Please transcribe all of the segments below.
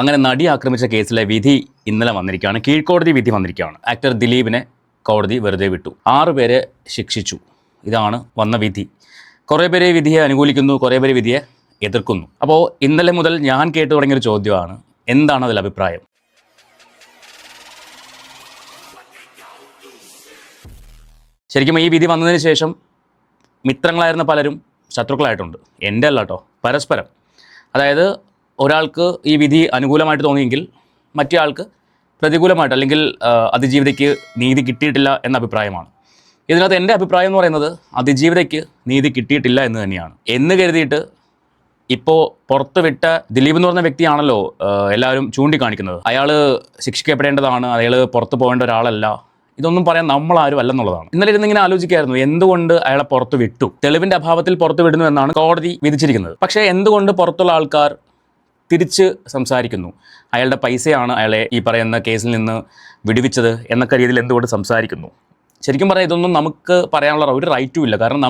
അങ്ങനെ നടി ആക്രമിച്ച കേസിലെ വിധി ഇന്നലെ വന്നിരിക്കുകയാണ്. കീഴ്ക്കോടതി വിധി വന്നിരിക്കുകയാണ്. ആക്ടർ ദിലീപിനെ കോടതി വെറുതെ വിട്ടു. 6 പേരെ ശിക്ഷിച്ചു. ഇതാണ് വന്ന വിധി. കുറേ പേര് വിധിയെ അനുകൂലിക്കുന്നു, കുറേ പേര് വിധിയെ എതിർക്കുന്നു. അപ്പോൾ ഇന്നലെ മുതൽ ഞാൻ കേട്ടു തുടങ്ങിയൊരു ചോദ്യമാണ്, എന്താണ് അതിൽ അഭിപ്രായം? ശരിക്കും ഈ വിധി വന്നതിന് ശേഷം മിത്രങ്ങളായിരുന്ന പലരും ശത്രുക്കളായിട്ടുണ്ട്. എൻ്റെ അല്ല കേട്ടോ, പരസ്പരം. അതായത് ഒരാൾക്ക് ഈ വിധി അനുകൂലമായിട്ട് തോന്നിയെങ്കിൽ മറ്റേ ആൾക്ക് പ്രതികൂലമായിട്ട്, അല്ലെങ്കിൽ അതിജീവിതയ്ക്ക് നീതി കിട്ടിയിട്ടില്ല എന്ന അഭിപ്രായമാണ്. ഇതിനകത്ത് എൻ്റെ അഭിപ്രായം എന്ന് പറയുന്നത് അതിജീവിതയ്ക്ക് നീതി കിട്ടിയിട്ടില്ല എന്ന് തന്നെയാണ്. എന്ന് കരുതിയിട്ട് ഇപ്പോൾ പുറത്ത് വിട്ട ദിലീപ് എന്ന് പറഞ്ഞ വ്യക്തിയാണല്ലോ എല്ലാവരും ചൂണ്ടിക്കാണിക്കുന്നത്. അയാൾ ശിക്ഷിക്കപ്പെടേണ്ടതാണ്, അയാൾ പുറത്ത് പോകേണ്ട ഒരാളല്ല. ഇതൊന്നും പറയാൻ നമ്മളാരും അല്ലെന്നുള്ളതാണ്. ഇന്നലെ ഇരുന്നിങ്ങനെ ആലോചിക്കായിരുന്നു, എന്തുകൊണ്ട് അയാളെ പുറത്ത് വിട്ടു? തെളിവിൻ്റെ അഭാവത്തിൽ പുറത്ത് വിടുന്നു എന്നാണ് കോടതി വിധിച്ചിരിക്കുന്നത്. പക്ഷേ എന്തുകൊണ്ട് പുറത്തുള്ള ആൾക്കാർ തിരിച്ച് സംസാരിക്കുന്നു? അയാളുടെ പൈസയാണ് അയാളെ ഈ പറയുന്ന കേസിൽ നിന്ന് വിടുവിച്ചത് എന്നൊക്കെ രീതിയിൽ എന്തുകൊണ്ട് സംസാരിക്കുന്നു? ശരിക്കും പറഞ്ഞാൽ ഇതൊന്നും നമുക്ക് പറയാനുള്ള ഒരു റൈറ്റും ഇല്ല. കാരണം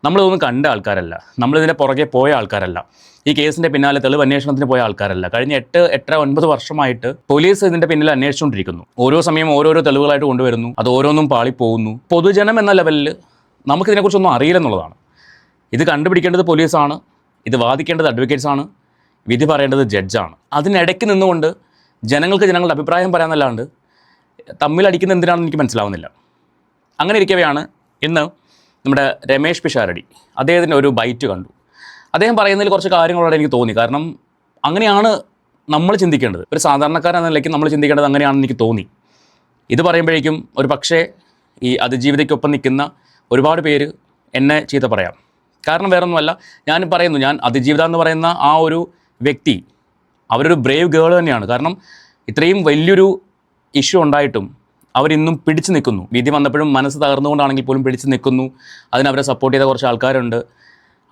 നമ്മളിതൊന്നും കണ്ട ആൾക്കാരല്ല, നമ്മളിതിൻ്റെ പുറകെ പോയ ആൾക്കാരല്ല, ഈ കേസിൻ്റെ പിന്നാലെ തെളിവ് അന്വേഷണത്തിന് പോയ ആൾക്കാരല്ല. കഴിഞ്ഞ 8-9 വർഷമായിട്ട് പോലീസ് ഇതിൻ്റെ പിന്നിൽ അന്വേഷിച്ചുകൊണ്ടിരിക്കുന്നു. ഓരോ സമയം ഓരോരോ തെളിവുകളായിട്ട് കൊണ്ടുവരുന്നു, അത് ഓരോന്നും പാളിപ്പോകുന്നു. പൊതുജനം എന്ന ലെവലിൽ നമുക്കിതിനെക്കുറിച്ചൊന്നും അറിയില്ലെന്നുള്ളതാണ്. ഇത് കണ്ടുപിടിക്കേണ്ടത് പോലീസാണ്, ഇത് വാദിക്കേണ്ടത് അഡ്വക്കേറ്റ്സാണ്, വിധി പറയേണ്ടത് ജഡ്ജാണ്. അതിനിടയ്ക്ക് നിന്നുകൊണ്ട് ജനങ്ങളുടെ അഭിപ്രായം പറയാമെന്നല്ലാണ്ട് തമ്മിലടിക്കുന്ന എന്തിനാണെന്ന് എനിക്ക് മനസ്സിലാവുന്നില്ല. അങ്ങനെ ഇരിക്കവെയാണ് ഇന്ന് നമ്മുടെ രമേഷ് പിഷാരടി അദ്ദേഹത്തിൻ്റെ ഒരു ബൈറ്റ് കണ്ടു. അദ്ദേഹം പറയുന്നതിൽ കുറച്ച് കാര്യങ്ങളോടെ എനിക്ക് തോന്നി. കാരണം അങ്ങനെയാണ് നമ്മൾ ചിന്തിക്കേണ്ടത്. ഒരു സാധാരണക്കാരെന്ന നിലയ്ക്ക് നമ്മൾ ചിന്തിക്കേണ്ടത് അങ്ങനെയാണെന്ന് എനിക്ക് തോന്നി. ഇത് പറയുമ്പോഴേക്കും ഒരു പക്ഷേ ഈ അതിജീവിതയ്ക്കൊപ്പം നിൽക്കുന്ന ഒരുപാട് പേര് എന്നെ ചീത്ത പറയാം. കാരണം വേറൊന്നുമല്ല, ഞാൻ അതിജീവിത എന്ന് പറയുന്ന ആ ഒരു വ്യക്തി അവരൊരു ബ്രേവ് ഗേൾ തന്നെയാണ്. കാരണം ഇത്രയും വലിയൊരു ഇഷ്യൂ ഉണ്ടായിട്ടും അവരിന്നും പിടിച്ചു നിൽക്കുന്നു. വിധി വന്നപ്പോഴും മനസ്സ് തകർന്നുകൊണ്ടാണെങ്കിൽ പോലും പിടിച്ചു നിൽക്കുന്നു. അതിനവരെ സപ്പോർട്ട് ചെയ്ത കുറച്ച് ആൾക്കാരുണ്ട്.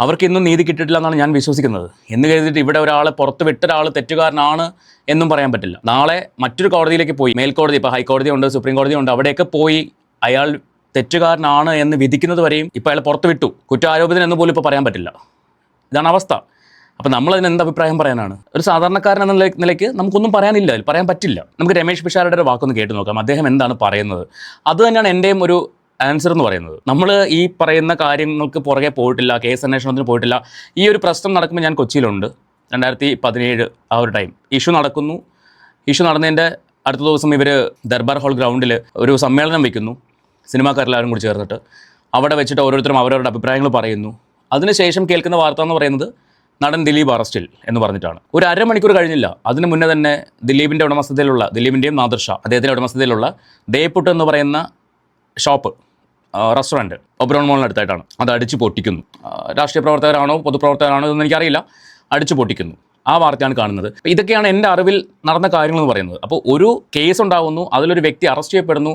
അവർക്ക് ഇന്നും നീതി കിട്ടിയിട്ടില്ല എന്നാണ് ഞാൻ വിശ്വസിക്കുന്നത്. എന്ന് കരുതിയിട്ട് ഇവിടെ ഒരാളെ പുറത്ത് വിട്ട ഒരാൾ തെറ്റുകാരനാണ് എന്നും പറയാൻ പറ്റില്ല. നാളെ മറ്റൊരു കോടതിയിലേക്ക് പോയി, മേൽക്കോടതി, ഇപ്പോൾ ഹൈക്കോടതി ഉണ്ട്, സുപ്രീം കോടതി ഉണ്ട്, അവിടെയൊക്കെ പോയി അയാൾ തെറ്റുകാരനാണ് എന്ന് വിധിക്കുന്നത് വരെയും ഇപ്പോൾ അയാൾ പുറത്ത് വിട്ടു, കുറ്റാരോപിതൻ എന്ന് പോലും ഇപ്പോൾ പറയാൻ പറ്റില്ല. ഇതാണ് അവസ്ഥ. അപ്പോൾ നമ്മളതിന് എന്ത് അഭിപ്രായം പറയാനാണ്? ഒരു സാധാരണക്കാരൻ എന്ന നിലയ്ക്ക് നമുക്കൊന്നും പറയാനില്ല, പറയാൻ പറ്റില്ല. നമുക്ക് രമേഷ് പിഷാരയുടെ ഒരു വാക്കൊന്ന് കേട്ട് നോക്കാം, അദ്ദേഹം എന്താണ് പറയുന്നത്. അത് തന്നെയാണ് എൻ്റെയും ഒരു ആൻസർ എന്ന് പറയുന്നത്. നമ്മൾ ഈ പറയുന്ന കാര്യങ്ങൾക്ക് പുറകെ പോയിട്ടില്ല, കേസ് അന്വേഷണത്തിന് പോയിട്ടില്ല. ഈ ഒരു പ്രശ്നം നടക്കുമ്പോൾ ഞാൻ കൊച്ചിയിലുണ്ട്, 2017 ആ ഒരു ടൈം. ഇഷ്യൂ നടക്കുന്നു. ഇഷ്യൂ നടന്നതിൻ്റെ അടുത്ത ദിവസം ഇവർ ദർബാർ ഹാൾ ഗ്രൗണ്ടിൽ ഒരു സമ്മേളനം വയ്ക്കുന്നു, സിനിമാക്കാരെല്ലാവരും കൂടി ചേർന്നിട്ട്. അവിടെ വെച്ചിട്ട് ഓരോരുത്തരും അവരവരുടെ അഭിപ്രായങ്ങൾ പറയുന്നു. അതിനുശേഷം കേൾക്കുന്ന വാർത്ത എന്ന് പറയുന്നത് നടൻ ദിലീപ് അറസ്റ്റിൽ എന്ന് പറഞ്ഞിട്ടാണ്. ഒരു അരമണിക്കൂർ കഴിഞ്ഞില്ല, അതിന് മുന്നേ തന്നെ ദിലീപിൻ്റെ ഉടമസ്ഥതയിലുള്ള, ദിലീപിൻ്റെയും നാദിർഷ അദ്ദേഹത്തിൻ്റെ ഉടമസ്ഥതയിലുള്ള ദേപ്പുട്ട് എന്ന് പറയുന്ന ഷോപ്പ്, റെസ്റ്റോറൻറ്റ് ഒബ്രോൺ മോളിനടുത്തായിട്ടാണ്, അത് അടിച്ചു പൊട്ടിക്കുന്നു. രാഷ്ട്രീയ പ്രവർത്തകരാണോ പൊതുപ്രവർത്തകരാണോ ഇതൊന്നും എനിക്കറിയില്ല, അടിച്ചു പൊട്ടിക്കുന്നു. ആ വാർത്തയാണ് കാണുന്നത്. ഇതൊക്കെയാണ് എൻ്റെ അറിവിൽ നടന്ന കാര്യങ്ങളെന്ന് പറയുന്നത്. അപ്പോൾ ഒരു കേസ് ഉണ്ടാകുന്നു, അതിലൊരു വ്യക്തി അറസ്റ്റ് ചെയ്യപ്പെടുന്നു,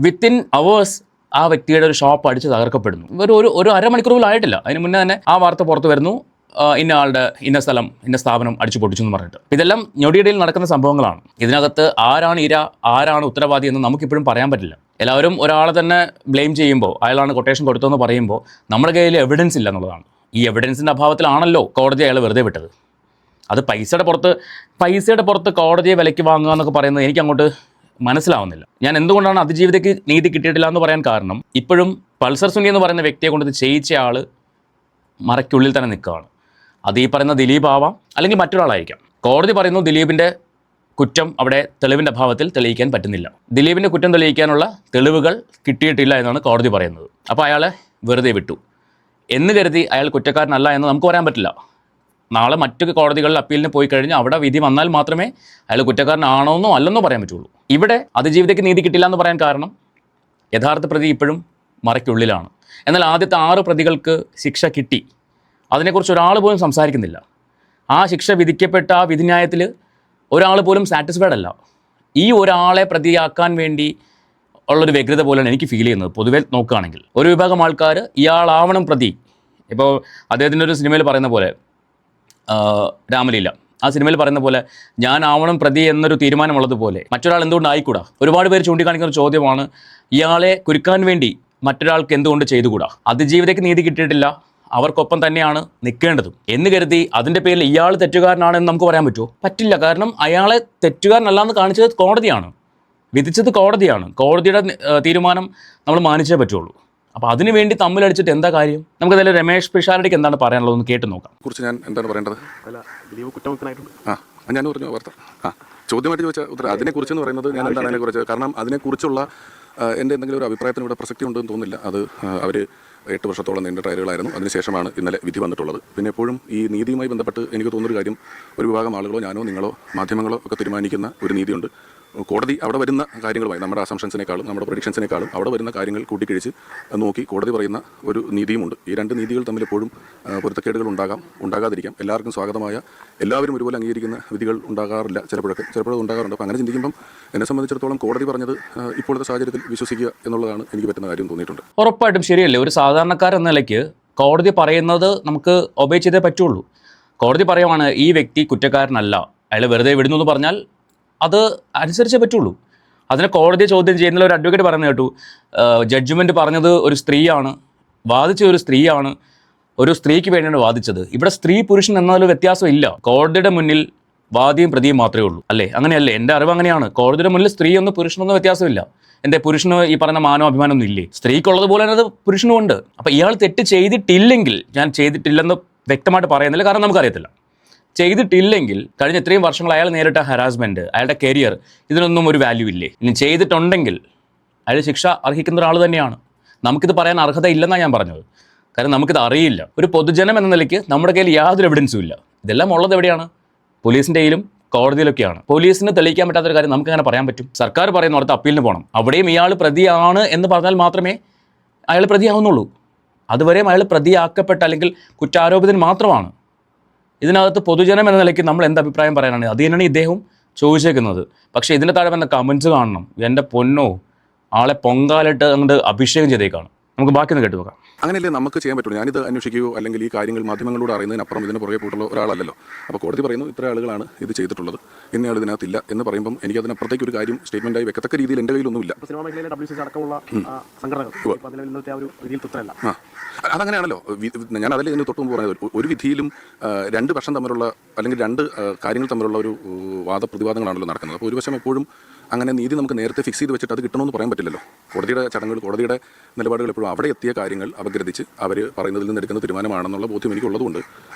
വിത്തിൻ അവേഴ്സ് ആ വ്യക്തിയുടെ ഒരു ഷോപ്പ് അടിച്ച് തകർക്കപ്പെടുന്നു. ഒരു അരമണിക്കൂർ പോലും ആയിട്ടില്ല, അതിന് മുന്നേ തന്നെ ആ വാർത്ത പുറത്ത് വരുന്നു, ഇന്ന ആളുടെ ഇന്ന സ്ഥലം ഇന്ന സ്ഥാപനം അടിച്ചു പൊട്ടിച്ചു എന്ന് പറഞ്ഞിട്ട്. ഇതെല്ലാം ഞൊടിയിടയിൽ നടക്കുന്ന സംഭവങ്ങളാണ്. ഇതിനകത്ത് ആരാണ് ഇര, ആരാണ് ഉത്തരവാദി എന്ന് നമുക്കിപ്പോഴും പറയാൻ പറ്റില്ല. എല്ലാവരും ഒരാളെ തന്നെ ബ്ലെയിം ചെയ്യുമ്പോൾ, അയാളാണ് കൊട്ടേഷൻ കൊടുത്തതെന്ന് പറയുമ്പോൾ നമ്മുടെ കയ്യിൽ എവിഡൻസ് ഇല്ല എന്നുള്ളതാണ്. ഈ എവിഡൻസിൻ്റെ അഭാവത്തിലാണല്ലോ കോടതി അയാൾ വെറുതെ വിട്ടത്. അത് പൈസയുടെ പുറത്ത് കോടതിയെ വിലയ്ക്ക് വാങ്ങുക എന്നൊക്കെ പറയുന്നത് എനിക്ക് അങ്ങോട്ട് മനസ്സിലാവുന്നില്ല. ഞാൻ എന്തുകൊണ്ടാണ് അതിജീവിതയ്ക്ക് നീതി കിട്ടിയിട്ടില്ല എന്ന് പറയാൻ കാരണം, ഇപ്പോഴും പൾസർ സുനി എന്ന് പറയുന്ന വ്യക്തിയെ കൊണ്ട് ഇത് ചെയ്യിച്ച ആൾ മറയ്ക്കുള്ളിൽ തന്നെ നിൽക്കുകയാണ്. അത് ഈ പറയുന്ന ദിലീപ് ആവാം, അല്ലെങ്കിൽ മറ്റൊരാളായിരിക്കാം. കോടതി പറയുന്നു ദിലീപിൻ്റെ കുറ്റം അവിടെ തെളിവിൻ്റെ അഭാവത്തിൽ തെളിയിക്കാൻ പറ്റുന്നില്ല, ദിലീപിൻ്റെ കുറ്റം തെളിയിക്കാനുള്ള തെളിവുകൾ കിട്ടിയിട്ടില്ല എന്നാണ് കോടതി പറയുന്നത്. അപ്പോൾ അയാളെ വെറുതെ വിട്ടു എന്ന് കരുതി അയാൾ കുറ്റക്കാരനല്ല എന്ന് നമുക്ക് പറയാൻ പറ്റില്ല. നാളെ മറ്റു കോടതികളിൽ അപ്പീലിന് പോയി കഴിഞ്ഞാൽ അവിടെ വിധി വന്നാൽ മാത്രമേ അയാൾ കുറ്റക്കാരനാണോന്നോ അല്ലെന്നോ പറയാൻ പറ്റുള്ളൂ. ഇവിടെ അതിജീവിതയ്ക്ക് നീതി കിട്ടില്ല എന്ന് പറയാൻ കാരണം യഥാർത്ഥ പ്രതി ഇപ്പോഴും മറയ്ക്കുള്ളിലാണ്. എന്നാൽ ആദ്യത്തെ 6 പ്രതികൾക്ക് ശിക്ഷ കിട്ടി. അതിനെക്കുറിച്ച് ഒരാൾ പോലും സംസാരിക്കുന്നില്ല. ആ ശിക്ഷ വിധിക്കപ്പെട്ട ആ വിധിന്യായത്തിൽ ഒരാൾ പോലും സാറ്റിസ്ഫൈഡ് അല്ല. ഈ ഒരാളെ പ്രതിയാക്കാൻ വേണ്ടി ഉള്ളൊരു വ്യഗ്രത പോലെയാണ് എനിക്ക് ഫീൽ ചെയ്യുന്നത്. പൊതുവെ നോക്കുകയാണെങ്കിൽ ഒരു വിഭാഗം ആൾക്കാർ ഇയാളാവണം പ്രതി. ഇപ്പോൾ അദ്ദേഹത്തിൻ്റെ ഒരു സിനിമയിൽ പറയുന്ന പോലെ, രാമലീല, ആ സിനിമയിൽ പറയുന്ന പോലെ ഞാനാവണം പ്രതി എന്നൊരു തീരുമാനമുള്ളതുപോലെ മറ്റൊരാൾ എന്തുകൊണ്ട് ആയിക്കൂടാ? ഒരുപാട് പേര് ചൂണ്ടിക്കാണിക്കുന്ന ഒരു ചോദ്യമാണ്, ഇയാളെ കുരുക്കാൻ വേണ്ടി മറ്റൊരാൾക്ക് എന്തുകൊണ്ട് ചെയ്തുകൂടാ? അതിജീവിതയ്ക്ക് നീതി കിട്ടിയിട്ടില്ല, അവർക്കൊപ്പം തന്നെയാണ് നിൽക്കേണ്ടതും എന്ന് കരുതി അതിൻ്റെ പേരിൽ ഇയാൾ തെറ്റുകാരനാണെന്ന് നമുക്ക് പറയാൻ പറ്റുമോ? പറ്റില്ല. കാരണം അയാളെ തെറ്റുകാരനല്ലാന്ന് കാണിച്ചത് കോടതിയാണ്, വിധിച്ചത് കോടതിയാണ്. കോടതിയുടെ തീരുമാനം നമ്മൾ മാനിച്ചേ പറ്റുള്ളൂ. അപ്പോൾ അതിനു വേണ്ടി തമ്മിലടിച്ചിട്ട് എന്താ കാര്യം? നമുക്കതിൽ രമേഷ് പിഷാരടിക്ക് എന്താണ് പറയാനുള്ളത് എന്ന് കേട്ട് നോക്കാം. കുറിച്ച് ഞാൻ എന്താണ് പറയേണ്ടത്? ഞാൻ പറഞ്ഞു വാർത്ത ചോദ്യമായിട്ട് ചോദിച്ചാൽ ഉത്തരം അതിനെക്കുറിച്ചെന്ന് പറയുന്നത് ഞാൻ എന്താണ് അതിനെക്കുറിച്ച്, കാരണം അതിനെക്കുറിച്ചുള്ള എൻ്റെ എന്തെങ്കിലും ഒരു അഭിപ്രായത്തിന് ഇവിടെ പ്രസക്തി ഉണ്ടെന്ന് തോന്നുന്നില്ല. അത് അവർ 8 വർഷത്തോളം നീണ്ട ട്രയലുകളായിരുന്നു. അതിനുശേഷമാണ് ഇന്നലെ വിധി വന്നിട്ടുള്ളത്. പിന്നെ എപ്പോഴും ഈ നീതിയുമായി ബന്ധപ്പെട്ട് എനിക്ക് തോന്നുന്നൊരു കാര്യം, ഒരു വിഭാഗം ആളുകളോ ഞാനോ നിങ്ങളോ മാധ്യമങ്ങളോ ഒക്കെ തീരുമാനിക്കുന്ന ഒരു നീതിയുണ്ട്. കോടതി അവിടെ വരുന്ന കാര്യങ്ങളുമായി, നമ്മുടെ അസംഷൻസിനേക്കാളും നമ്മുടെ പ്രൊഡിക്ഷൻസിനേക്കാളും അവിടെ വരുന്ന കാര്യങ്ങൾ കൂട്ടിക്കിഴിച്ച് നോക്കി കോടതി പറയുന്ന ഒരു നീതിയുമുണ്ട്. ഈ രണ്ട് നീതികൾ തമ്മിൽ എപ്പോഴും പൊരുത്തക്കേടുകൾ ഉണ്ടാകാതിരിക്കാം. എല്ലാവർക്കും സ്വാഗതമായ, എല്ലാവരും ഒരുപോലെ അംഗീകരിക്കുന്ന വിധികൾ ഉണ്ടാകാറില്ല. ചിലപ്പോഴൊക്കെ ഉണ്ടാകാറുണ്ട്. അപ്പോൾ അങ്ങനെ ചിന്തിക്കുമ്പം എന്നെ സംബന്ധിച്ചിടത്തോളം കോടതി പറഞ്ഞത് ഇപ്പോഴത്തെ സാഹചര്യത്തിൽ വിശ്വസിക്കുക എന്നുള്ളതാണ് എനിക്ക് പറ്റുന്ന കാര്യം തോന്നിയിട്ടുണ്ട്. ഉറപ്പായിട്ടും ശരിയല്ലേ? ഒരു സാധാരണക്കാരെന്ന നിലയ്ക്ക് കോടതി പറയുന്നത് നമുക്ക് ഒബേ ചെയ്തേ പറ്റുള്ളൂ. കോടതി പറയുവാണ് ഈ വ്യക്തി കുറ്റക്കാരനല്ല, അയാൾ വെറുതെ വിടുന്നു എന്ന് പറഞ്ഞാൽ അത് അനുസരിച്ചേ പറ്റുള്ളൂ. അതിനെ കോടതിയെ ചോദ്യം ചെയ്യുന്ന ഒരു അഡ്വക്കേറ്റ് പറയുന്നത് കേട്ടു, ജഡ്ജ്മെൻറ്റ് പറഞ്ഞത് ഒരു സ്ത്രീയാണ്, വാദിച്ച ഒരു സ്ത്രീയാണ്, ഒരു സ്ത്രീക്ക് വേണ്ടിയാണ് വാദിച്ചത്. ഇവിടെ സ്ത്രീ പുരുഷൻ എന്നതിൽ വ്യത്യാസമില്ല. കോടതിയുടെ മുന്നിൽ വാദിയും പ്രതിയും മാത്രമേ ഉള്ളൂ, അല്ലേ? അങ്ങനെയല്ലേ? എൻ്റെ അറിവ് അങ്ങനെയാണ്. കോടതിയുടെ മുന്നിൽ സ്ത്രീയൊന്നും പുരുഷനൊന്നും വ്യത്യാസമില്ല. എൻ്റെ പുരുഷന് ഈ പറഞ്ഞ മാനോ അഭിമാനമൊന്നും ഇല്ലേ? സ്ത്രീക്കുള്ളതുപോലെ തന്നെ അത് പുരുഷനും ഉണ്ട്. അപ്പോൾ ഇയാൾ തെറ്റ് ചെയ്തിട്ടില്ലെങ്കിൽ, ഞാൻ ചെയ്തിട്ടില്ലെന്ന് വ്യക്തമായിട്ട് പറയുന്നില്ല, കാരണം നമുക്കറിയത്തില്ല. ചെയ്തിട്ടില്ലെങ്കിൽ കഴിഞ്ഞ ഇത്രയും വർഷങ്ങൾ അയാൾ നേരിട്ട ഹരാസ്മെൻറ്റ്, അയാളുടെ കരിയർ, ഇതിനൊന്നും ഒരു വാല്യൂ ഇല്ലേ? ഇനി ചെയ്തിട്ടുണ്ടെങ്കിൽ അയാൾ ശിക്ഷ അർഹിക്കുന്ന ഒരാൾ തന്നെയാണ്. നമുക്കിത് പറയാൻ അർഹത ഇല്ലെന്നാണ് ഞാൻ പറഞ്ഞത്. കാരണം നമുക്കിത് അറിയില്ല. ഒരു പൊതുജനം എന്ന നിലയ്ക്ക് നമ്മുടെ കയ്യിൽ യാതൊരു എവിഡൻസും ഇല്ല. ഇതെല്ലാം ഉള്ളത് എവിടെയാണ്? പോലീസിൻ്റെ കയ്യിലും കോടതിയിലൊക്കെയാണ്. പോലീസിന് തെളിയിക്കാൻ പറ്റാത്തൊരു കാര്യം നമുക്ക് അങ്ങനെ പറയാൻ പറ്റും? സർക്കാർ പറയുന്ന അടുത്ത് അപ്പീലിന് പോകണം. അവിടെയും ഇയാൾ പ്രതിയാണ് എന്ന് പറഞ്ഞാൽ മാത്രമേ അയാൾ പ്രതിയാവുന്നുള്ളൂ. അതുവരെയും അയാൾ പ്രതിയാക്കപ്പെട്ട അല്ലെങ്കിൽ കുറ്റാരോപിതൻ മാത്രമാണ്. ഇതിനകത്ത് പൊതുജനം എന്ന നിലയ്ക്ക് നമ്മൾ എന്ത് അഭിപ്രായം പറയാനാണ്? അത് തന്നെയാണ് ഇദ്ദേഹം ചോദിച്ചേക്കുന്നത്. പക്ഷേ ഇതിൻ്റെ താഴെ വന്ന കമൻസ് കാണണം. എൻ്റെ പൊന്നോ, ആളെ പൊങ്കാലിട്ട് അങ്ങോട്ട് അഭിഷേകം ചെയ്തേക്കാണ്. നമുക്ക് ബാക്കി കേട്ട് നോക്കാം. അങ്ങനെയല്ലേ നമുക്ക് ചെയ്യാൻ പറ്റുള്ളൂ. ഞാനിത് അന്വേഷിക്കുകയോ അല്ലെങ്കിൽ ഈ കാര്യങ്ങൾ മാധ്യമങ്ങളോട് അറിയുന്നതിനപ്പുറം ഇതിന് പുറകെ പോയിട്ടുള്ള ഒരാളല്ലല്ലോ. അപ്പോൾ കോടതി പറയുന്നു ഇത്ര ആളുകളാണ് ഇത് ചെയ്തിട്ടുള്ളത്, ഇന്നയാൾ ഇതിനകത്തില്ല എന്ന് പറയുമ്പം എനിക്ക് അതിനപ്പുറത്തേക്ക് ഒരു കാര്യം സ്റ്റേറ്റ്മെൻറ്റായി വെക്കത്തക്ക രീതിയിൽ എൻ്റെ കയ്യിലൊന്നുമില്ല. അതങ്ങനെയാണല്ലോ. ഞാൻ അതിൽ ഇതിന് തൊട്ട് മുമ്പ് പറഞ്ഞത്, ഒരു വിധിയിലും രണ്ട് പക്ഷം തമ്മിലുള്ള അല്ലെങ്കിൽ രണ്ട് കാര്യങ്ങൾ തമ്മിലുള്ള ഒരു വാദപ്രതിവാദങ്ങളാണല്ലോ നടക്കുന്നത്. അപ്പോൾ ഒരു വശം എപ്പോഴും അങ്ങനെ നീതി നമുക്ക് നേരത്തെ ഫിക്സ് ചെയ്ത് വെച്ചിട്ട് അത് കിട്ടണമെന്ന് പറയാൻ പറ്റില്ലല്ലോ. കോടതിയുടെ ചടങ്ങുകൾ, കോടതിയുടെ നിലപാടുകൾ എപ്പോഴും അവിടെ എത്തിയ കാര്യങ്ങൾ അപഗ്രഥിച്ച് അവർ പറയുന്നതിൽ നിന്ന് എടുക്കുന്ന തീരുമാനമാണെന്നുള്ള ബോധ്യം എനിക്കുള്ളതുകൊണ്ട്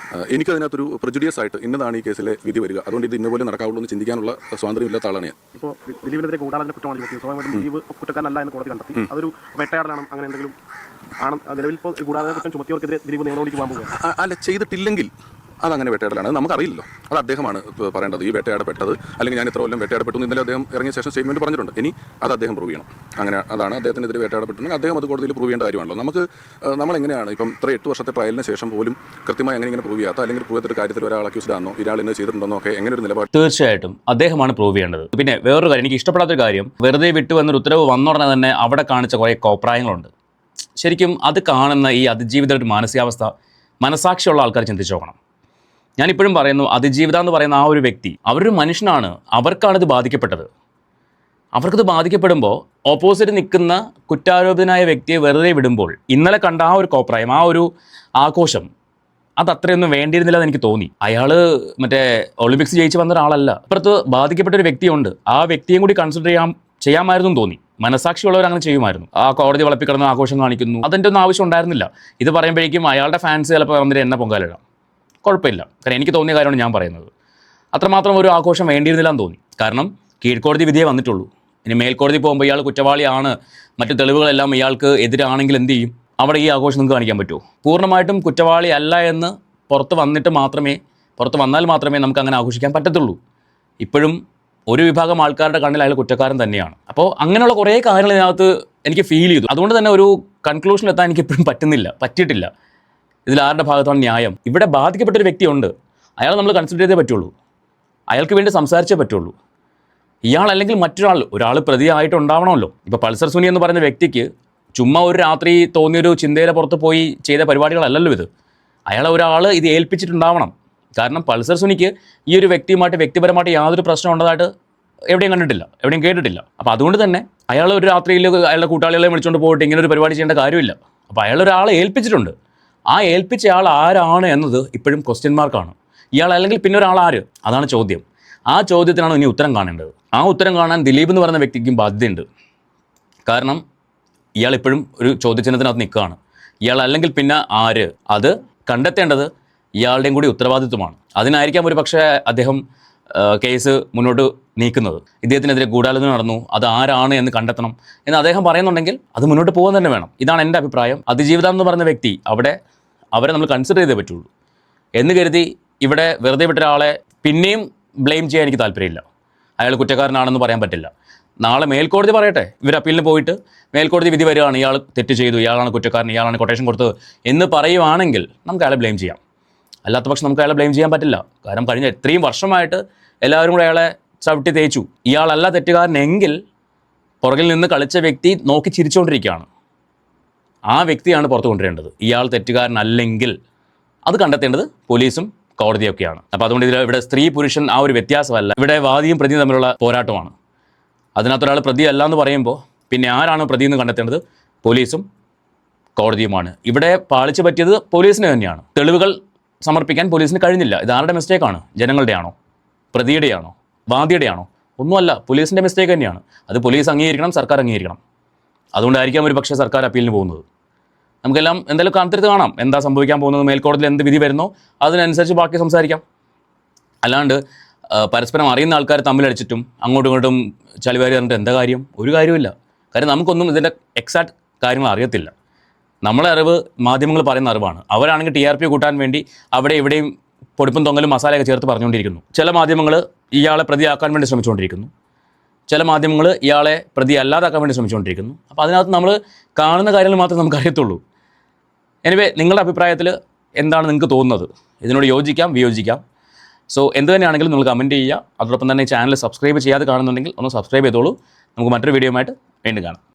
എനിക്കതിനകത്തൊരു പ്രെജുഡിയസ് ആയിട്ട് ഇന്നതാണ് ഈ കേസിലെ വിധി വരിക, അതുകൊണ്ട് ഇത് ഇന്നപോലെ നടക്കാവുള്ളൂ എന്ന് ചിന്തിക്കാനുള്ള സ്വാതന്ത്ര്യം ഇല്ലാത്ത ആളാണ് ഞാൻ. ഇപ്പോൾ ദിലീപിനെതിരെ ഗൂഢാലോചന കുറ്റമാണ് ചുമത്തിയത്. ദിലീപ് കുറ്റക്കാരനല്ല എന്ന് കോടതി കണ്ടെത്തി. അതൊരു വേട്ടയാടലാണ്, അങ്ങനെ എന്തെങ്കിലും ആണ്? നിലവിൽ ഇപ്പോൾ ഗൂഢാലോചന കുറ്റം ചുമത്തിയവർക്കെതിരെ ദിലീപ് നിയമനോടിക്ക് പോകാൻ പോകുക അല്ല, ചെയ്തിട്ടില്ലെങ്കിൽ അതങ്ങനെ വേട്ടയാടലാണ്. അത് നമുക്കറിയില്ലല്ലോ. അത് അദ്ദേഹമാണ് പറയേണ്ടത്. ഈ വേട്ടയാടപ്പെട്ടത് അല്ലെങ്കിൽ ഞാൻ ഇത്ര കൊല്ലം വേട്ടയാടപ്പെട്ടു എന്ന് ഇന്നലെ അദ്ദേഹം ഇറങ്ങിയ ശേഷം സ്റ്റേറ്റ്മെൻറ്റ് പറഞ്ഞിട്ടുണ്ട്. ഇനി അത് അദ്ദേഹം പ്രൂവ് ചെയ്യണം. അങ്ങനെ അതാണ് അദ്ദേഹത്തിനെതിരെ വേട്ടയാടപ്പെട്ടുണ്ടെങ്കിൽ അദ്ദേഹം അത് കോടതിയിൽ പ്രൂവ് ചെയ്യേണ്ട കാര്യമാണല്ലോ. നമ്മളെങ്ങനെയാണ് ഇപ്പം ഇത്ര 8 വർഷത്തെ ട്രയലിന് ശേഷം പോലും കൃത്യമായി അങ്ങനെ പ്രൂവ് ചെയ്യാത്ത അല്ലെങ്കിൽ പ്രൂവ് ചെയ്തൊരു കാര്യത്തിൽ ഒരാൾ അക്യൂസ്ഡ് ആണോ, ഇയാൾ ഇന്ന് ചെയ്തിട്ടുണ്ടെന്നോ ഒക്കെ എങ്ങനെ ഒരു നിലപാട്? തീർച്ചയായിട്ടും അദ്ദേഹമാണ് പ്രൂവ് ചെയ്യേണ്ടത്. പിന്നെ വേറൊരു കാര്യം, എനിക്ക് ഇഷ്ടപ്പെടാത്തൊരു കാര്യം, വെറുതെ വിട്ടു എന്നൊരു ഉത്തരവ് വന്നുടനെ തന്നെ അവിടെ കാണിച്ച കുറേ കോപ്രായങ്ങളുണ്ട്. ശരിക്കും അത് കാണുന്ന ഈ അതിജീവിതയുടെ മാനസികാവസ്ഥ മനസാക്ഷിയുള്ള ആൾക്കാർ ചിന്തിച്ചു നോക്കണം. ഞാനിപ്പോഴും പറയുന്നു, അതിജീവിത എന്ന് പറയുന്ന ആ ഒരു വ്യക്തി, അവരൊരു മനുഷ്യനാണ്. അവർക്കാണിത് ബാധിക്കപ്പെട്ടത്. അവർക്കിത് ബാധിക്കപ്പെടുമ്പോൾ ഓപ്പോസിറ്റ് നിൽക്കുന്ന കുറ്റാരോപിതനായ വ്യക്തിയെ വെറുതെ വിടുമ്പോൾ ഇന്നലെ കണ്ട ആ ഒരു കോപ്രായം, ആ ഒരു ആഘോഷം, അത് അത്രയൊന്നും വേണ്ടിയിരുന്നില്ല എന്ന് എനിക്ക് തോന്നി. അയാൾ മറ്റേ ഒളിമ്പിക്സ് ജയിച്ച് വന്ന ഒരാളല്ല. അപ്പുറത്ത് ബാധിക്കപ്പെട്ട ഒരു വ്യക്തിയുണ്ട്. ആ വ്യക്തിയും കൂടി കൺസിഡർ ചെയ്യാമായിരുന്നു തോന്നി. മനസാക്ഷിയുള്ളവർ അങ്ങനെ ചെയ്യുമായിരുന്നു. ആ കോടതി വളപ്പിക്കിടന്ന് ആഘോഷം കാണിക്കുന്നു, അതിൻ്റെ ഒന്നും ആവശ്യം ഉണ്ടായിരുന്നില്ല. ഇത് പറയുമ്പോഴേക്കും അയാളുടെ ഫാൻസ് ചിലപ്പോൾ വന്നിട്ട് എന്നെ പൊങ്കാലിടാം. കുഴപ്പമില്ല, കാരണം എനിക്ക് തോന്നിയ കാര്യമാണ് ഞാൻ പറയുന്നത്. അത്രമാത്രം ഒരു ആഘോഷം വേണ്ടിയിരുന്നില്ല എന്ന് തോന്നി. കാരണം കീഴ്ക്കോടതി വിധിയേ വന്നിട്ടുള്ളൂ. ഇനി മേൽക്കോടതി പോകുമ്പോൾ ഇയാൾ കുറ്റവാളിയാണ്, മറ്റു തെളിവുകളെല്ലാം ഇയാൾക്ക് എതിരാണെങ്കിൽ എന്ത് ചെയ്യും? അവിടെ ഈ ആഘോഷം നിങ്ങൾക്ക് കാണിക്കാൻ പറ്റുമോ? പൂർണ്ണമായിട്ടും കുറ്റവാളി അല്ല എന്ന് പുറത്ത് വന്നാൽ മാത്രമേ നമുക്ക് അങ്ങനെ ആഘോഷിക്കാൻ പറ്റത്തുള്ളൂ. ഇപ്പോഴും ഒരു വിഭാഗം ആൾക്കാരുടെ കണ്ണിൽ അയാൾ കുറ്റക്കാരൻ തന്നെയാണ്. അപ്പോൾ അങ്ങനെയുള്ള കുറേ കാര്യങ്ങൾ ഇതിനകത്ത് എനിക്ക് ഫീൽ ചെയ്തു. അതുകൊണ്ട് തന്നെ ഒരു കൺക്ലൂഷനിലെത്താൻ എനിക്ക് ഇപ്പോഴും പറ്റിയിട്ടില്ല. ഇതിലാരുടെ ഭാഗത്താണ് ന്യായം? ഇവിടെ ബാധിക്കപ്പെട്ടൊരു വ്യക്തിയുണ്ട്, അയാൾ നമ്മൾ കൺസിഡർ ചെയ്തേ പറ്റുള്ളൂ, അയാൾക്ക് വേണ്ടി സംസാരിച്ചേ പറ്റുള്ളൂ. ഇയാൾ അല്ലെങ്കിൽ ഒരാൾ പ്രതിയായിട്ടുണ്ടാവണമല്ലോ. ഇപ്പോൾ പൾസർ സുനി എന്ന് പറയുന്ന വ്യക്തിക്ക് ചുമ്മാ ഒരു രാത്രി തോന്നിയൊരു ചിന്തയുടെ പുറത്ത് പോയി ചെയ്ത പരിപാടികളല്ലല്ലോ ഇത്. ഒരാൾ ഇത് ഏൽപ്പിച്ചിട്ടുണ്ടാവണം. കാരണം പൾസർ സുനിക്ക് ഈ ഒരു വ്യക്തിയുമായിട്ട് വ്യക്തിപരമായിട്ട് യാതൊരു പ്രശ്നം ഉള്ളതായിട്ട് എവിടെയും കണ്ടിട്ടില്ല, എവിടെയും കേട്ടിട്ടില്ല. അപ്പോൾ അതുകൊണ്ട് തന്നെ അയാൾ ഒരു രാത്രിയിൽ അയാളുടെ കൂട്ടാളികളെ വിളിച്ചുകൊണ്ട് പോയിട്ട് ഇങ്ങനെ ഒരു പരിപാടി ചെയ്യേണ്ട കാര്യമില്ല. അപ്പോൾ ഒരാളെ ഏൽപ്പിച്ചിട്ടുണ്ട്. ആ ഏൽപ്പിച്ച ആൾ ആരാണ് എന്നത് ഇപ്പോഴും ക്വസ്റ്റ്യൻ മാർക്കാണ്. ഇയാൾ അല്ലെങ്കിൽ പിന്നെ ഒരാൾ ആര്? അതാണ് ചോദ്യം. ആ ചോദ്യത്തിനാണ് ഇനി ഉത്തരം കാണേണ്ടത്. ആ ഉത്തരം കാണാൻ ദിലീപ് എന്ന് പറയുന്ന വ്യക്തിക്കും ബാധ്യതയുണ്ട്. കാരണം ഇയാൾ ഇപ്പോഴും ഒരു ചോദ്യചിഹ്നത്തിനകത്ത് നിൽക്കുകയാണ്. ഇയാൾ അല്ലെങ്കിൽ പിന്നെ ആര്? അത് കണ്ടെത്തേണ്ടത് ഇയാളുടെയും കൂടി ഉത്തരവാദിത്വമാണ്. അതിനായിരിക്കാം ഒരു പക്ഷേ അദ്ദേഹം കേസ് മുന്നോട്ട് നീക്കുന്നത്. ഇദ്ദേഹത്തിനെതിരെ ഗൂഢാലോചന നടന്നു, അത് ആരാണ് എന്ന് കണ്ടെത്തണം എന്ന് അദ്ദേഹം പറയുന്നുണ്ടെങ്കിൽ അത് മുന്നോട്ട് പോകാൻ തന്നെ വേണം. ഇതാണ് എൻ്റെ അഭിപ്രായം. അതിജീവിതം എന്ന് പറയുന്ന വ്യക്തി അവരെ നമ്മൾ കൺസിഡർ ചെയ്തേ പറ്റുള്ളൂ എന്ന് കരുതി ഇവിടെ വെറുതെ വിട്ട ഒരാളെ പിന്നെയും ബ്ലെയിം ചെയ്യാൻ എനിക്ക് താല്പര്യമില്ല. അയാൾ കുറ്റക്കാരനാണെന്ന് പറയാൻ പറ്റില്ല. നാളെ മേൽക്കോടതി പറയട്ടെ, ഇവർ അപ്പീലിന് പോയിട്ട് മേൽക്കോടതി വിധി വരികയാണ് ഇയാൾ തെറ്റ് ചെയ്തു, ഇയാളാണ് കുറ്റക്കാരൻ, ഇയാളാണ് കൊട്ടേഷൻ കൊടുത്തത് എന്ന് പറയുവാണെങ്കിൽ നമുക്ക് അയാളെ ബ്ലെയിം ചെയ്യാം. അല്ലാത്ത പക്ഷം നമുക്ക് അയാളെ ബ്ലെയിം ചെയ്യാൻ പറ്റില്ല. കാരണം കഴിഞ്ഞ ഇത്രയും വർഷമായിട്ട് എല്ലാവരും കൂടെ അയാളെ ചവിട്ടി തേച്ചു. ഇയാളല്ല തെറ്റുകാരനെങ്കിൽ പുറകിൽ നിന്ന് കളിച്ച വ്യക്തി നോക്കി ചിരിച്ചുകൊണ്ടിരിക്കുകയാണ്. ആ വ്യക്തിയാണ് പുറത്ത് കൊണ്ടുവരേണ്ടത്. ഇയാൾ തെറ്റുകാരനല്ലെങ്കിൽ അത് കണ്ടെത്തേണ്ടത് പോലീസും കോടതിയൊക്കെയാണ്. അപ്പോൾ അതുകൊണ്ട് ഇവിടെ സ്ത്രീ പുരുഷൻ ആ ഒരു വ്യത്യാസമല്ല. ഇവിടെ വാദിയും പ്രതിയും തമ്മിലുള്ള പോരാട്ടമാണ്. അതിനകത്തൊരാൾ പ്രതി അല്ല എന്ന് പറയുമ്പോൾ പിന്നെ ആരാണ് പ്രതി എന്ന് കണ്ടെത്തേണ്ടത്? പോലീസും കോടതിയുമാണ്. ഇവിടെ പാളിച്ചു പറ്റിയത് പോലീസിന് തന്നെയാണ്. തെളിവുകൾ സമർപ്പിക്കാൻ പോലീസിന് കഴിഞ്ഞില്ല. ഇത് ആരുടെ മിസ്റ്റേക്കാണ്? ജനങ്ങളുടെയാണോ? പ്രതിയുടെയാണോ? വാദിയുടെയാണോ? ഒന്നുമല്ല, പോലീസിൻ്റെ മിസ്റ്റേക്ക് തന്നെയാണ്. അത് പോലീസ് അംഗീകരിക്കണം, സർക്കാർ അംഗീകരിക്കണം. അതുകൊണ്ടായിരിക്കാം ഒരു പക്ഷേ സർക്കാർ അപ്പീലിന് പോകുന്നത്. നമുക്കെല്ലാം എന്തായാലും കാത്തിരുത്ത് കാണാം എന്താ സംഭവിക്കാൻ പോകുന്നത്. മേൽക്കോടതിയിൽ എന്ത് വിധി വരുന്നോ അതിനനുസരിച്ച് ബാക്കി സംസാരിക്കാം. അല്ലാണ്ട് പരസ്പരം അറിയുന്ന ആൾക്കാർ തമ്മിലടിച്ചിട്ടും അങ്ങോട്ടും ഇങ്ങോട്ടും ചളിവാരി പറഞ്ഞിട്ട് എന്താ കാര്യം? ഒരു കാര്യമില്ല. കാര്യം നമുക്കൊന്നും ഇതിൻ്റെ എക്സാക്ട് കാര്യങ്ങൾ അറിയത്തില്ല. നമ്മളെ അറിവ് മാധ്യമങ്ങൾ പറയുന്ന അറിവാണ്. അവരാണെങ്കിൽ TRP കൂട്ടാൻ വേണ്ടി അവിടെ ഇവിടെയും പൊടിപ്പും തൊങ്ങലും മസാലയൊക്കെ ചേർത്ത് പറഞ്ഞുകൊണ്ടിരിക്കുന്നു. ചില മാധ്യമങ്ങൾ ഇയാളെ പ്രതിയാക്കാൻ വേണ്ടി ശ്രമിച്ചുകൊണ്ടിരിക്കുന്നു, ചില മാധ്യമങ്ങൾ ഇയാളെ പ്രതി അല്ലാതാക്കാൻ വേണ്ടി ശ്രമിച്ചുകൊണ്ടിരിക്കുന്നു. അപ്പോൾ അതിനകത്ത് നമ്മൾ കാണുന്ന കാര്യങ്ങൾ മാത്രമേ നമുക്കറിയത്തുള്ളൂ. എനിവേ, നിങ്ങളുടെ അഭിപ്രായത്തിൽ എന്താണ് നിങ്ങൾക്ക് തോന്നുന്നത്? ഇതിനോട് യോജിക്കാം, വിയോജിക്കാം. സോ എന്ത് തന്നെയാണെങ്കിലും നിങ്ങൾ കമൻറ്റ് ചെയ്യുക. അതോടൊപ്പം തന്നെ ചാനൽ സബ്സ്ക്രൈബ് ചെയ്യാതെ കാണുന്നുണ്ടെങ്കിൽ ഒന്ന് സബ്സ്ക്രൈബ് ചെയ്തോളൂ. നമുക്ക് മറ്റൊരു വീഡിയോ ആയിട്ട് വീണ്ടും കാണാം.